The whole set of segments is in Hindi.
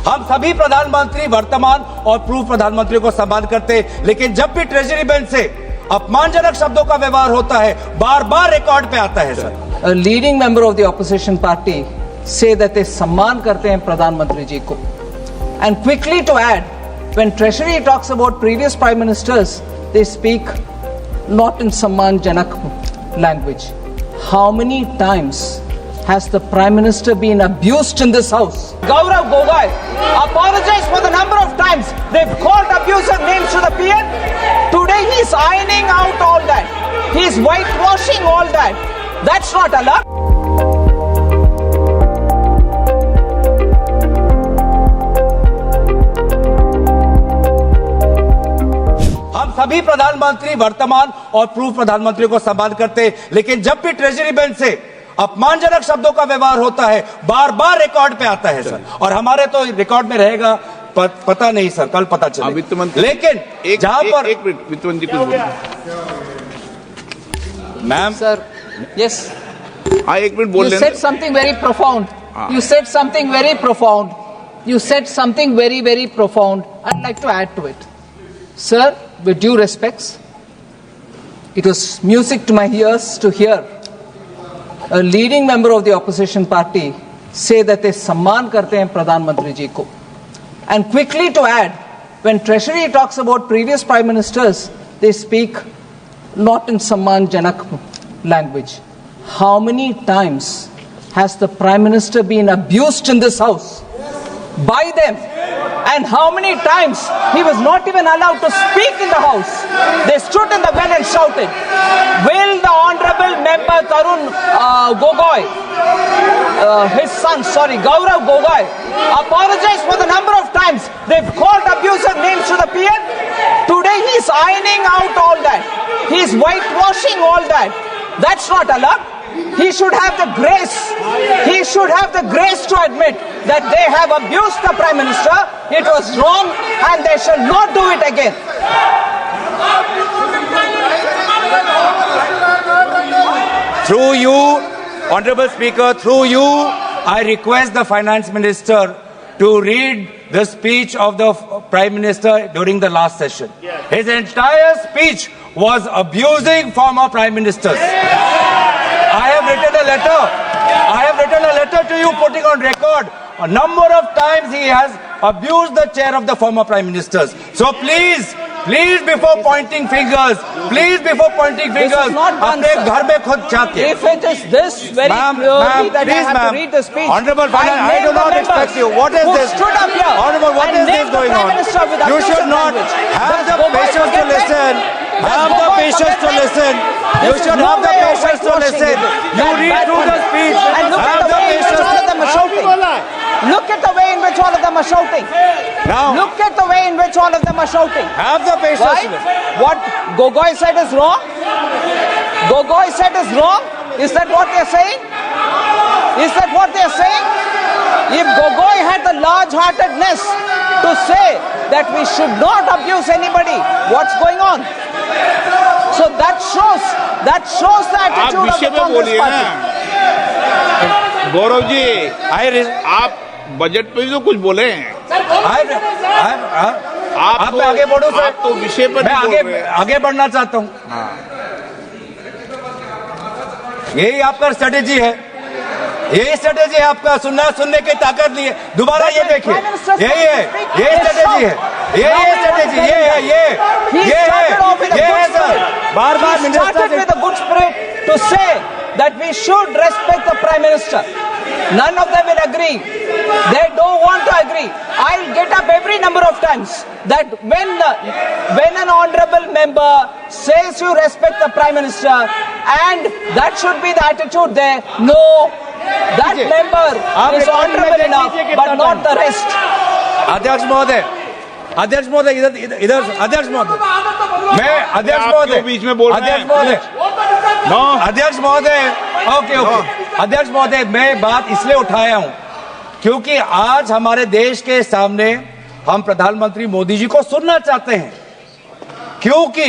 हम सभी प्रधानमंत्री वर्तमान और पूर्व प्रधानमंत्री को सम्मान करते हैं, लेकिन जब भी ट्रेजरी बेंच से अपमानजनक शब्दों का व्यवहार होता है, बार बार रिकॉर्ड पे आता है sir. A leading member of the opposition party say that they सम्मान करते हैं प्रधानमंत्री जी को, and quickly to add, when Treasury talks about previous prime ministers, they speak not in सम्मानजनक language. How many times has the prime minister been abused in this house? Gaurav Gogoi apologized for the number of times they've called abusive names to the PM. Today he's ironing out all that. He's whitewashing all that. That's not allowed. हम सभी प्रधानमंत्री वर्तमान और पूर्व प्रधानमंत्री को सम्मान करते हैं, लेकिन जब भी ट्रेजरी बेंच से अपमानजनक शब्दों का व्यवहार होता है, बार बार रिकॉर्ड पे आता है सर। और हमारे तो रिकॉर्ड में रहेगा, पता नहीं सर, कल पता चले। वित्त मंत्री, लेकिन जहां पर एक मिनट, वित्त मंत्री कुछ बोलिए। Ma'am Sir, yes. हाँ, एक मिनट बोल You लें। said something very profound. You said something very profound. You said something very, very profound. I'd like to add to it. Sir, with due respects, it was music to my ears to hear a leading member of the opposition party say that they सम्मान करते हैं प्रधानमंत्री जी को. And quickly to add, when Treasury talks about previous prime ministers, they speak not in सम्मानजनक language. How many times has the prime minister been abused in this house by them? And how many times he was not even allowed to speak in the house? They stood in the well and shouted. Will the honorable member Tarun Gogoi, his son, Gaurav Gogoi, apologize for the number of times they've called abusive names to the PM? Today he's ironing out all that. He's whitewashing all that. That's not allowed. He should have the grace. He should have the grace to admit that they have abused the Prime Minister. It was wrong and they shall not do it again. through you, Honorable Speaker, through you, I request the Finance Minister to read the speech of the Prime Minister during the last session. His entire speech was abusing former Prime Ministers. I have written a letter to you putting on record a number of times he has abused the chair of the former Prime Ministers. So please before pointing fingers, अपने घर में खुद जाके. If it is this very clearly that I have to read the speech, Honorable Finance, I do not expect you. What is this? Stood up here. Honorable, what is this going on? You should not have the patience to listen. Have the patience to listen. You should have the patience to listen. You read through the speech. Have the patience. Look at the way in which all of them are shouting. Now, Look at the way in which all of them are shouting. have the patience. Right? What Gogoi said is wrong? Gogoi said is wrong? Is that what they're saying? Is that what they're saying? If Gogoi had the large-heartedness to say that we should not abuse anybody, what's going on? So that shows the attitude of the Congress party. Gaurav ji, आप बजट पे भी तो कुछ बोले हैं। आप तो आगे बढ़ो सर। आप तो विषय पर मैं आगे बढ़ना चाहता हूँ। यही आपका स्ट्रेटेजी है, आपका सुनने की ताकत नहीं है। दोबारा ये देखिए, यही स्ट्रेटेजी है, ये है sir. Bar minister with a good spirit to say that we should respect the Prime Minister. None of them will agree. They don't want to agree. I'll get up every number of times that when an honorable member says you respect the Prime Minister, and that should be the attitude there. No, that member is honorable enough, but not the rest. अध्यक्ष महोदय, इधर अध्यक्ष महोदय, मैं अध्यक्ष महोदय बीच में बोल रहे हैं। अध्यक्ष महोदय, ओके, अध्यक्ष महोदय, मैं बात इसलिए उठाया हूं क्योंकि आज हमारे देश के सामने हम प्रधानमंत्री मोदी जी को सुनना चाहते हैं, क्योंकि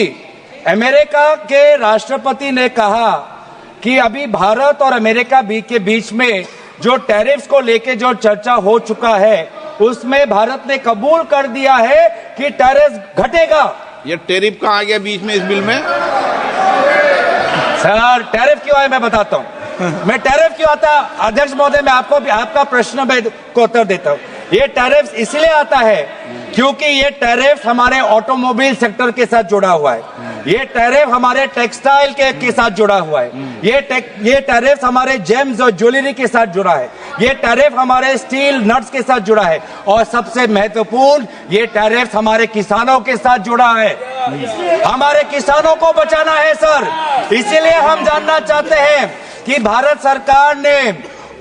अमेरिका के राष्ट्रपति ने कहा कि अभी भारत और अमेरिका के बीच में जो टैरिफ्स को लेके जो चर्चा हो चुका है उसमें भारत ने कबूल कर दिया है कि टैरिफ घटेगा। ये टैरिफ कहाँ आ गया बीच में इस बिल में? सर टैरिफ क्यों आया मैं बताता हूं। मैं टैरिफ क्यों आता, अध्यक्ष महोदय मैं आपको आपका प्रश्न में को उत्तर देता हूं। ये टैरिफ इसलिए आता है क्योंकि ये टैरिफ हमारे ऑटोमोबाइल सेक्टर के साथ जुड़ा हुआ है, ये टैरिफ हमारे टेक्सटाइल के साथ जुड़ा हुआ है, ये टैरिफ हमारे जेम्स और ज्वेलरी के साथ जुड़ा है, ये टैरिफ हमारे स्टील नट्स के साथ जुड़ा है, और सबसे महत्वपूर्ण ये टैरिफ हमारे किसानों के साथ जुड़ा है। हमारे किसानों को बचाना है सर, इसीलिए हम जानना चाहते हैं कि भारत सरकार ने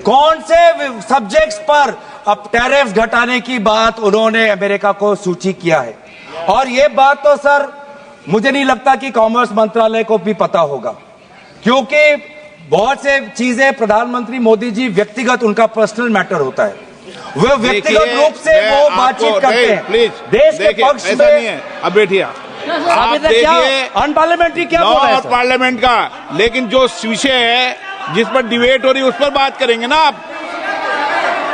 कौन से सब्जेक्ट्स पर अब टैरिफ घटाने की बात उन्होंने अमेरिका को सूची किया है। और ये बात तो सर मुझे नहीं लगता कि कॉमर्स मंत्रालय को भी पता होगा, क्योंकि बहुत से चीजें प्रधानमंत्री मोदी जी व्यक्तिगत उनका पर्सनल मैटर होता है, वो व्यक्तिगत रूप से वो बातचीत करते हैं देश के पक्ष में। ऐसा नहीं है, अब बैठिए आप देखिए अनपार्लियामेंट्री क्या बोल रहे हैं सर? पार्लियामेंट का, लेकिन जो विषय है जिस पर डिबेट हो रही है उस पर बात करेंगे ना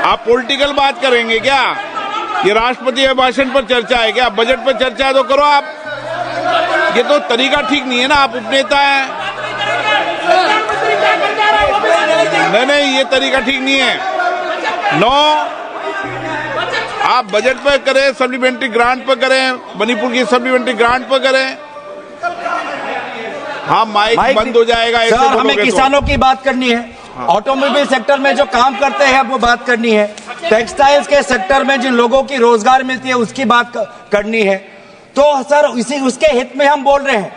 आप पॉलिटिकल बात करेंगे क्या? ये राष्ट्रपति के भाषण पर चर्चा है क्या? बजट पर चर्चा है तो करो आप, ये तो तरीका ठीक नहीं है ना, आप उपनेता हैं। नहीं ये तरीका ठीक नहीं है। नो, आप बजट पर करें, सप्लीमेंट्री ग्रांट पर करें, मणिपुर की सप्लीमेंट्री ग्रांट पर करें। हाँ माइक बंद हो जाएगा ऐसे सर, हमें बोलोगे किसानों की बात करनी है, ऑटोमोबाइल सेक्टर में जो काम करते हैं वो बात करनी है, टेक्सटाइल्स के सेक्टर में जिन लोगों की रोजगार मिलती है उसकी बात करनी है। तो सर इसी उसके हित में हम बोल रहे हैं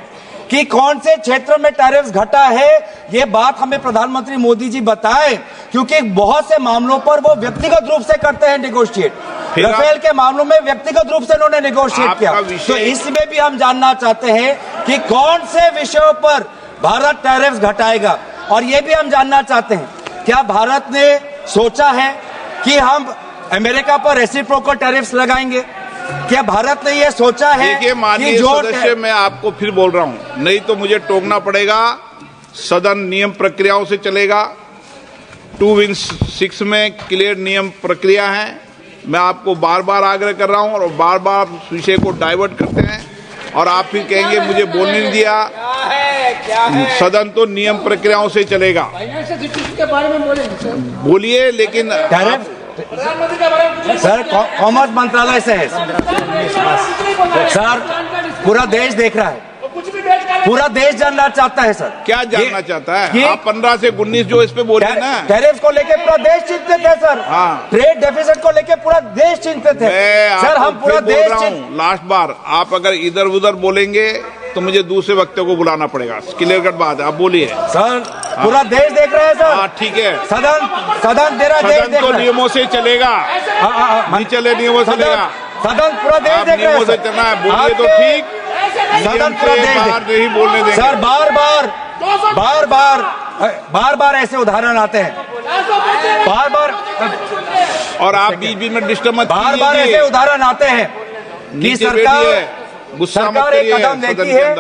कि कौन से क्षेत्र में टैरिफ घटा है, ये बात हमें प्रधानमंत्री मोदी जी बताएं, क्योंकि बहुत से मामलों पर वो व्यक्तिगत रूप से करते हैं नेगोशिएट। राफेल के मामलों में व्यक्तिगत रूप से उन्होंने नेगोशिएट किया, तो इसमें भी हम जानना चाहते हैं कि कौन से विषयों पर भारत टैरिफ घटाएगा। और ये भी हम जानना चाहते हैं क्या भारत ने सोचा है कि हम अमेरिका पर रेसिप्रोकल टैरिफ्स लगाएंगे? क्या भारत ने ये सोचा है? देखिए माननीय सदस्य, मैं आपको फिर बोल रहा हूं, नहीं तो मुझे टोकना पड़ेगा। सदन नियम प्रक्रियाओं से चलेगा, 2-6 में क्लियर नियम प्रक्रिया है। मैं आपको बार बार आग्रह कर रहा हूं और बार बार विषय को डाइवर्ट करते हैं और आप फिर कहेंगे मुझे बोलने नहीं दिया। सदन तो नियम प्रक्रियाओं से चलेगा। के बारे में बोलिए, लेकिन सर कॉमर्स मंत्रालय से है सर, पूरा देश देख रहा है, पूरा देश जानना चाहता है सर। क्या जानना चाहता है? आप 15 से 19 जो इस पे बोले ना, टैरिफ को लेके पूरा देश चिंतित है सर। हाँ। ट्रेड डेफिसिट को लेके पूरा देश चिंतित है सर, हम पूरा देश लास्ट बार आप अगर इधर उधर बोलेंगे तो मुझे दूसरे वक्तों को बुलाना पड़ेगा। क्लियर कट बात है, आप बोलिए सर। पूरा देश देख रहा है सर। हाँ ठीक है, सदन तेरा देश सदन तो नियमों से चलेगा, नहीं चले नियमों से चलेगा। सदन पूरा देश देख रहा है, नियमों से चलना है। बोलिए तो ठीक, सदन पूरा देश नहीं बोलने देंगे सर। बार बार ऐसे उदाहरण आते हैं, बार और आप बीच बीच में डिस्टर्ब मत कीजिए। बार ऐसे उदाहरण आते हैं कि सरकार गुस्सा मत एक करिए कदम सदन लेती के है अंदर।